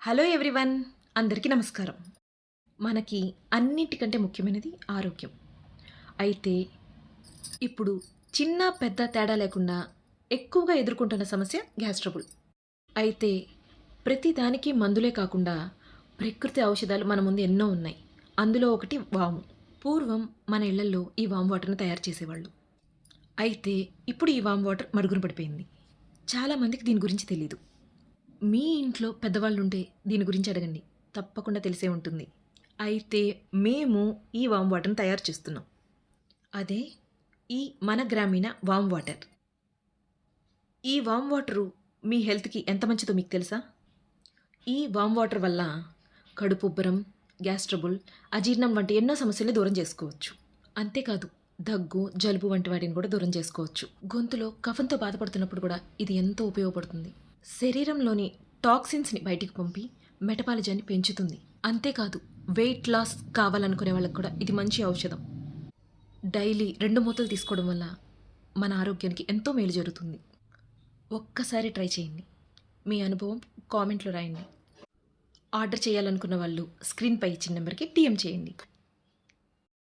Hello everyone, అందరికీ నమస్కారం. మనకి అన్నిటికంటే ముఖ్యమైనది ఆరోగ్యం. అయితే ఇప్పుడు చిన్న పెద్ద తేడా లేకుండా ఎక్కువగా ఎదుర్కొంటున్న సమస్య గ్యాస్ ట్రబుల్. అయితే ప్రతి దానికి మందులే కాకుండా ప్రకృతి ఔషధాలు మన ముందు ఎన్నో ఉన్నాయి. అందులో ఒకటి వాము. పూర్వం మన ఇళ్లల్లో ఈ వామ్ వాటర్ని తయారు చేసేవాళ్ళు. అయితే ఇప్పుడు ఈ వామ్ వాటర్ మరుగున పడిపోయింది. చాలామందికి దీని గురించి తెలీదు. మీ ఇంట్లో పెద్దవాళ్ళుంటే దీని గురించి అడగండి, తప్పకుండా తెలిసే ఉంటుంది. అయితే మేము ఈ వామ్ వాటర్ని తయారు చేస్తున్నాం. అదే ఈ మన గ్రామీణ వామ్ వాటర్. ఈ వామ్ వాటరు మీ హెల్త్కి ఎంత మంచిదో మీకు తెలుసా? ఈ వామ్ వాటర్ వల్ల కడుపు ఉబ్బరం, గ్యాస్ ట్రబుల్, అజీర్ణం వంటి ఎన్నో సమస్యల్ని దూరం చేసుకోవచ్చు. అంతేకాదు, దగ్గు, జలుబు వంటి వాటిని కూడా దూరం చేసుకోవచ్చు. గొంతులో కఫంతో బాధపడుతున్నప్పుడు కూడా ఇది ఎంతో ఉపయోగపడుతుంది. శరీరంలోని టాక్సిన్స్ని బయటికి పంపి మెటబాలిజాన్ని పెంచుతుంది. అంతేకాదు, వెయిట్ లాస్ కావాలనుకునే వాళ్ళకి కూడా ఇది మంచి ఔషధం. డైలీ 2 మూతలు తీసుకోవడం వల్ల మన ఆరోగ్యానికి ఎంతో మేలు జరుగుతుంది. ఒక్కసారి ట్రై చేయండి. మీ అనుభవం కామెంట్లో రాయండి. ఆర్డర్ చేయాలనుకున్న వాళ్ళు స్క్రీన్పై ఇచ్చిన నెంబర్కి DM చేయండి.